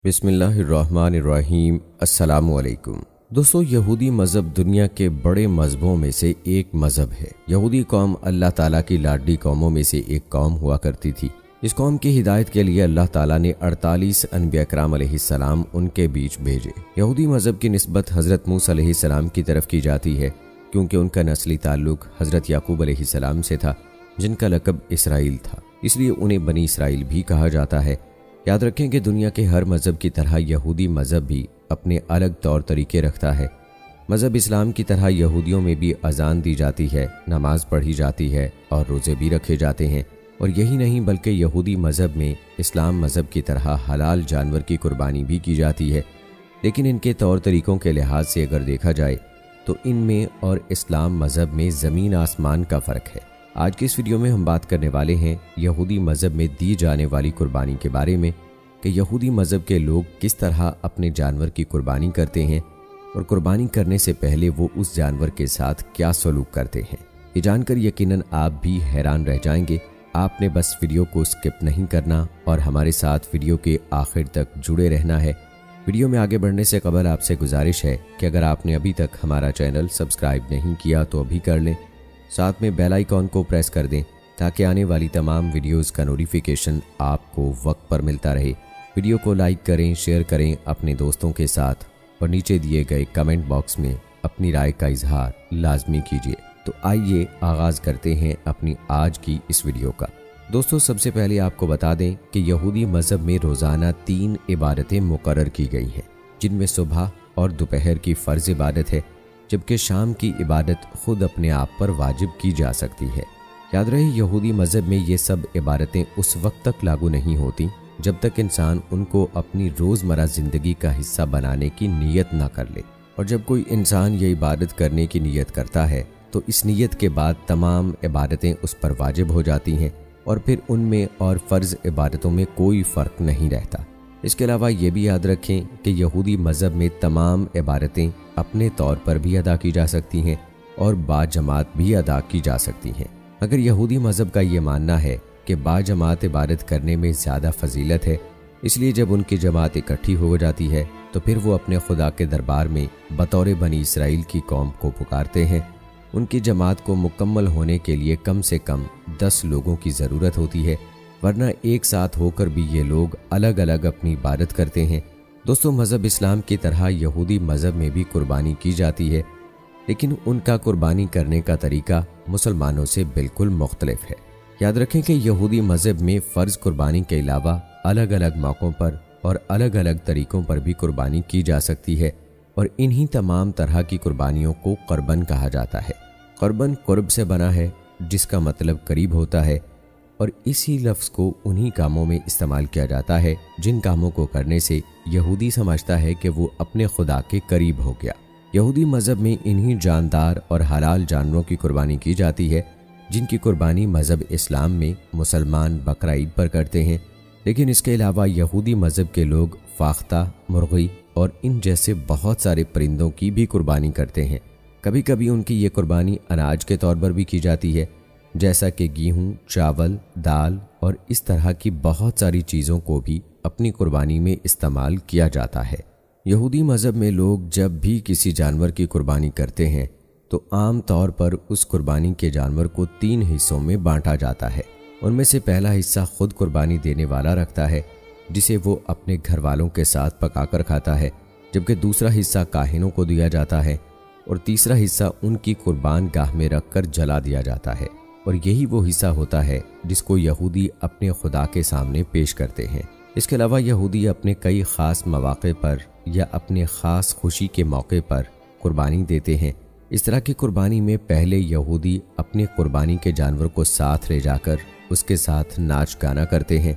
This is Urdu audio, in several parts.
بسم اللہ الرحمن الرحیم۔ السلام علیکم دوستو، یہودی مذہب دنیا کے بڑے مذہبوں میں سے ایک مذہب ہے۔ یہودی قوم اللہ تعالیٰ کی لاڈلی قوموں میں سے ایک قوم ہوا کرتی تھی۔ اس قوم کی ہدایت کے لیے اللہ تعالیٰ نے 48 انبیاء اکرام علیہ السلام ان کے بیچ بھیجے۔ یہودی مذہب کی نسبت حضرت موسیٰ علیہ السلام کی طرف کی جاتی ہے کیونکہ ان کا نسلی تعلق حضرت یعقوب علیہ السلام سے تھا، جن کا لقب اسرائیل تھا، اس لیے انہیں بنی اسرائیل بھی کہا جاتا ہے۔ یاد رکھیں کہ دنیا کے ہر مذہب کی طرح یہودی مذہب بھی اپنے الگ طور طریقے رکھتا ہے۔ مذہب اسلام کی طرح یہودیوں میں بھی اذان دی جاتی ہے، نماز پڑھی جاتی ہے اور روزے بھی رکھے جاتے ہیں، اور یہی نہیں بلکہ یہودی مذہب میں اسلام مذہب کی طرح حلال جانور کی قربانی بھی کی جاتی ہے۔ لیکن ان کے طور طریقوں کے لحاظ سے اگر دیکھا جائے تو ان میں اور اسلام مذہب میں زمین آسمان کا فرق ہے۔ آج کی اس ویڈیو میں ہم بات کرنے والے ہیں یہودی مذہب میں دی جانے والی قربانی کے بارے میں، کہ یہودی مذہب کے لوگ کس طرح اپنے جانور کی قربانی کرتے ہیں اور قربانی کرنے سے پہلے وہ اس جانور کے ساتھ کیا سلوک کرتے ہیں۔ یہ جان کر یقیناً آپ بھی حیران رہ جائیں گے۔ آپ نے بس ویڈیو کو سکپ نہیں کرنا اور ہمارے ساتھ ویڈیو کے آخر تک جڑے رہنا ہے۔ ویڈیو میں آگے بڑھنے سے قبل آپ سے گزارش ہے کہ اگر آپ نے ابھی تک ہمارا چینل سبسکرائب نہیں کیا تو ابھی کر لیں، ساتھ میں بیل آئیکن کو پریس کر دیں تاکہ آنے والی تمام ویڈیوز کا نوٹیفیکیشن آپ کو وقت پر ملتا رہے۔ ویڈیو کو لائک کریں، شیئر کریں اپنے دوستوں کے ساتھ، اور نیچے دیے گئے کمنٹ باکس میں اپنی رائے کا اظہار لازمی کیجیے۔ تو آئیے آغاز کرتے ہیں اپنی آج کی اس ویڈیو کا۔ دوستو، سب سے پہلے آپ کو بتا دیں کہ یہودی مذہب میں روزانہ 3 عبادتیں مقرر کی گئی ہیں، جن میں صبح اور دوپہر کی فرض عبادت ہے، جبکہ شام کی عبادت خود اپنے آپ پر واجب کی جا سکتی ہے۔ یاد رہے، یہودی مذہب میں یہ سب عبادتیں اس وقت تک لاگو نہیں ہوتی جب تک انسان ان کو اپنی روزمرہ زندگی کا حصہ بنانے کی نیت نہ کر لے، اور جب کوئی انسان یہ عبادت کرنے کی نیت کرتا ہے تو اس نیت کے بعد تمام عبادتیں اس پر واجب ہو جاتی ہیں، اور پھر ان میں اور فرض عبادتوں میں کوئی فرق نہیں رہتا۔ اس کے علاوہ یہ بھی یاد رکھیں کہ یہودی مذہب میں تمام عبادتیں اپنے طور پر بھی ادا کی جا سکتی ہیں اور باجماعت بھی ادا کی جا سکتی ہیں۔ اگر یہودی مذہب کا یہ ماننا ہے کہ باجماعت عبادت کرنے میں زیادہ فضیلت ہے، اس لیے جب ان کی جماعت اکٹھی ہو جاتی ہے تو پھر وہ اپنے خدا کے دربار میں بطور بنی اسرائیل کی قوم کو پکارتے ہیں۔ ان کی جماعت کو مکمل ہونے کے لیے کم سے کم 10 لوگوں کی ضرورت ہوتی ہے، ورنہ ایک ساتھ ہو کر بھی یہ لوگ الگ الگ اپنی عبادت کرتے ہیں۔ دوستو، مذہب اسلام کی طرح یہودی مذہب میں بھی قربانی کی جاتی ہے، لیکن ان کا قربانی کرنے کا طریقہ مسلمانوں سے بالکل مختلف ہے۔ یاد رکھیں کہ یہودی مذہب میں فرض قربانی کے علاوہ الگ الگ موقعوں پر اور الگ الگ طریقوں پر بھی قربانی کی جا سکتی ہے، اور انہی تمام طرح کی قربانیوں کو قربن کہا جاتا ہے۔ قربن قرب سے بنا ہے، جس کا مطلب قریب ہوتا ہے، اور اسی لفظ کو انہی کاموں میں استعمال کیا جاتا ہے جن کاموں کو کرنے سے یہودی سمجھتا ہے کہ وہ اپنے خدا کے قریب ہو گیا۔ یہودی مذہب میں انہی جاندار اور حلال جانوروں کی قربانی کی جاتی ہے جن کی قربانی مذہب اسلام میں مسلمان بقرہ عید پر کرتے ہیں، لیکن اس کے علاوہ یہودی مذہب کے لوگ فاختہ، مرغی اور ان جیسے بہت سارے پرندوں کی بھی قربانی کرتے ہیں۔ کبھی کبھی ان کی یہ قربانی اناج کے طور پر بھی کی جاتی ہے، جیسا کہ گیہوں، چاول، دال اور اس طرح کی بہت ساری چیزوں کو بھی اپنی قربانی میں استعمال کیا جاتا ہے۔ یہودی مذہب میں لوگ جب بھی کسی جانور کی قربانی کرتے ہیں تو عام طور پر اس قربانی کے جانور کو 3 حصوں میں بانٹا جاتا ہے۔ ان میں سے پہلا حصہ خود قربانی دینے والا رکھتا ہے، جسے وہ اپنے گھر والوں کے ساتھ پکا کر کھاتا ہے، جبکہ دوسرا حصہ کاہنوں کو دیا جاتا ہے، اور تیسرا حصہ ان کی قربان گاہ میں رکھ کر جلا دیا جاتا ہے، اور یہی وہ حصہ ہوتا ہے جس کو یہودی اپنے خدا کے سامنے پیش کرتے ہیں۔ اس کے علاوہ یہودی اپنے کئی خاص مواقع پر یا اپنے خاص خوشی کے موقع پر قربانی دیتے ہیں۔ اس طرح کی قربانی میں پہلے یہودی اپنی قربانی کے جانور کو ساتھ لے جا کر اس کے ساتھ ناچ گانا کرتے ہیں،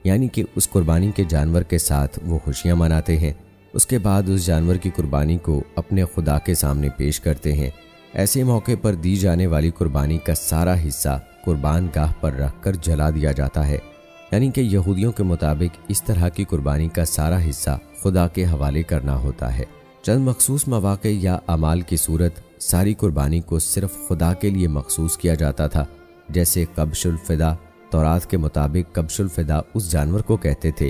یعنی کہ اس قربانی کے جانور کے ساتھ وہ خوشیاں مناتے ہیں۔ اس کے بعد اس جانور کی قربانی کو اپنے خدا کے سامنے پیش کرتے ہیں۔ ایسے موقع پر دی جانے والی قربانی کا سارا حصہ قربان گاہ پر رکھ کر جلا دیا جاتا ہے، یعنی کہ یہودیوں کے مطابق اس طرح کی قربانی کا سارا حصہ خدا کے حوالے کرنا ہوتا ہے۔ چند مخصوص مواقع یا اعمال کی صورت ساری قربانی کو صرف خدا کے لیے مخصوص کیا جاتا تھا، جیسے قبش الفدا۔ تورات کے مطابق قبش الفدا اس جانور کو کہتے تھے